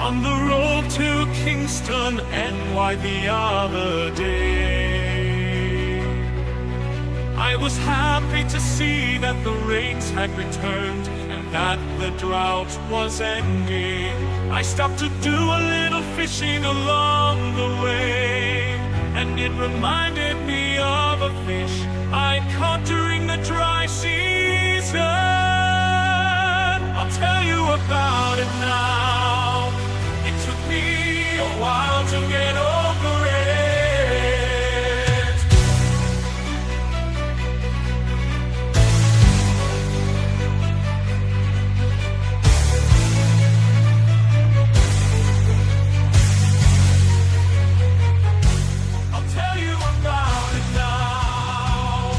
on the road to Kingston, NY the other day. I was happy to see that the rains had returned and that the drought was ending. I stopped to do a little fishing along the way, and it reminded me of a fish I caught during the dry season. I'll tell you about it now. It took me a while to get over it. I'll tell you about it now.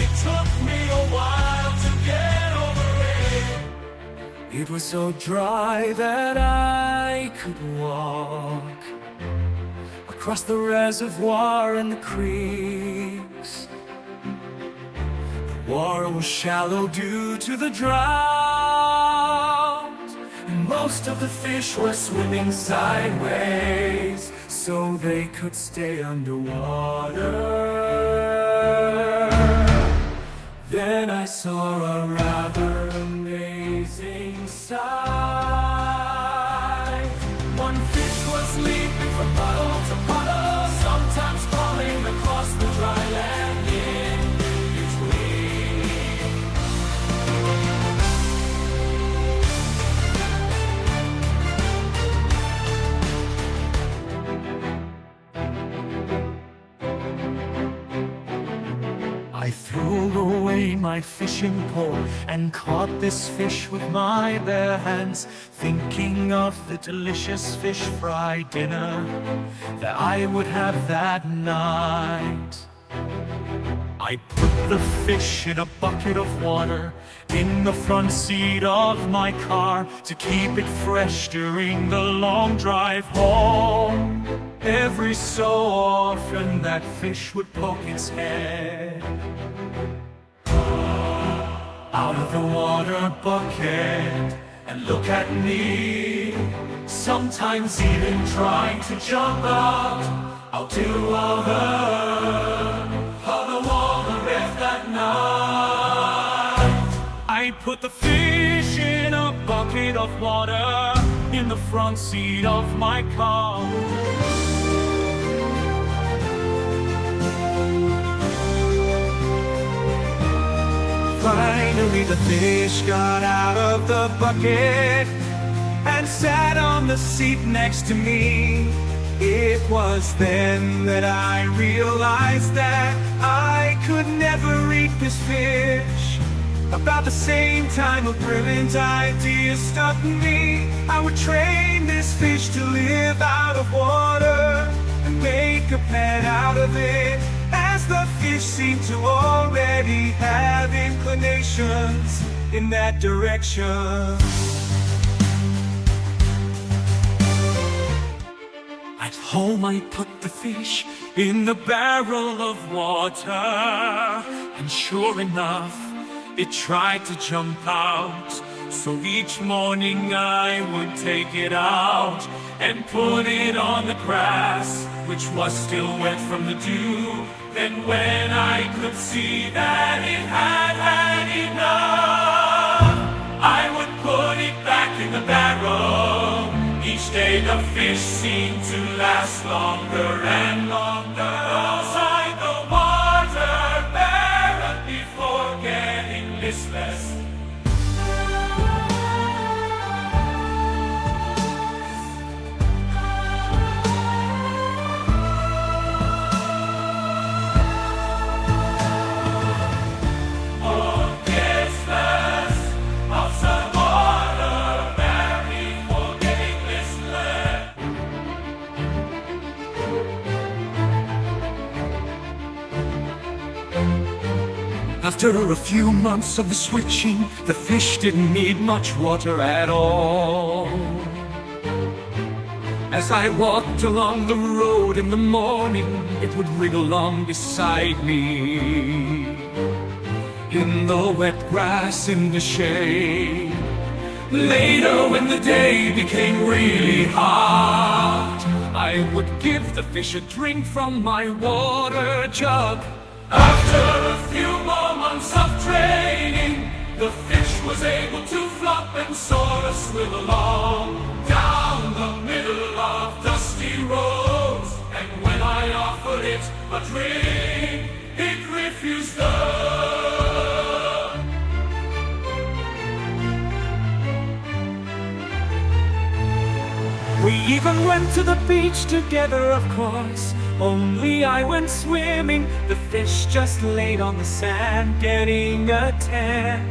It took me a while to get over it. It was so dry that I could walk across the reservoir and the creeks. The water was shallow due to the drought, and most of the fish were swimming sideways so they could stay underwater. Then I saw a rather amazing sight. One fish was leaping from puddle to puddle, sometimes crawling across the dry land in between. I threw away my fishing pole and caught this fish with my bare hands, thinking of the delicious fish fry dinner that I would have that night. I put the fish in a bucket of water in the front seat of my car to keep it fresh during the long drive home. Every so often that fish would poke its head out of the water bucket and look at me, sometimes even trying to jump out to other water that night. I put the fish in a bucket of water in the front seat of my car. Finally the fish got out of the bucket and sat on the seat next to me. It was then that I realized that I could never eat this fish. About the same time a brilliant idea struck me. I would train this fish to live out of water and make a pet out of it, as the fish seemed to already have inclinations in that direction. At home I put the fish in the barrel of water, and sure enough, it tried to jump out. So each morning I would take it out and put it on the grass, which was still wet from the dew. Then when I could see that it had had enough, I would put it back in the barrel. Each day the fish seemed to last longer and longer outside the water barrel before getting listless. After a few months of the switching, the fish didn't need much water at all. As I walked along the road in the morning, it would wriggle along beside me. In the wet grass in the shade, Later, when the day became really hot, I would give the fish a drink from my water jug. After a few more months of training, the fish was able to flop and sort of swim along down the middle of dusty roads. And when I offered it a drink, it refused We even went to the beach together, of course. Only I went swimming, the fish just laid on the sand, getting a tan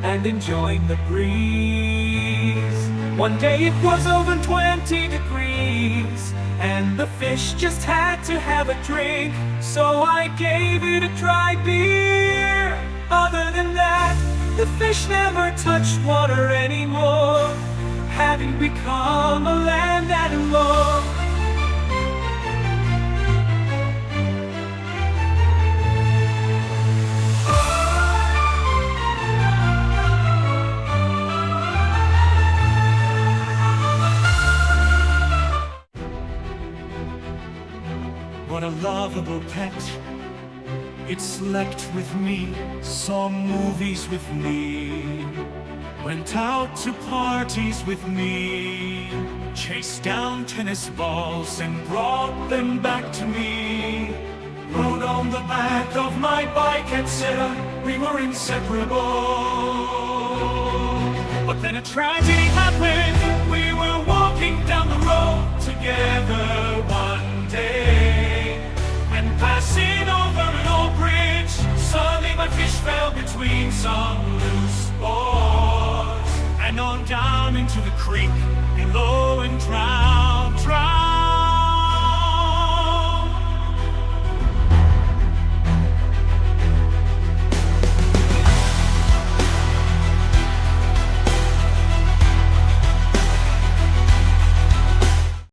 and enjoying the breeze. One day it was over 20 degrees, and the fish just had to have a drink, so I gave it a dry beer. Other than that, the fish never touched water anymore, having become a land animal. What a lovable pet. It slept with me, saw movies with me, went out to parties with me, chased down tennis balls and brought them back to me, rode on the back of my bike, etc. We were inseparable. But then a tragedy happened. We were walking down the road together one day, and passing over an old bridge, suddenly my fish fell between some loose boards and on down into the creek below and drowned.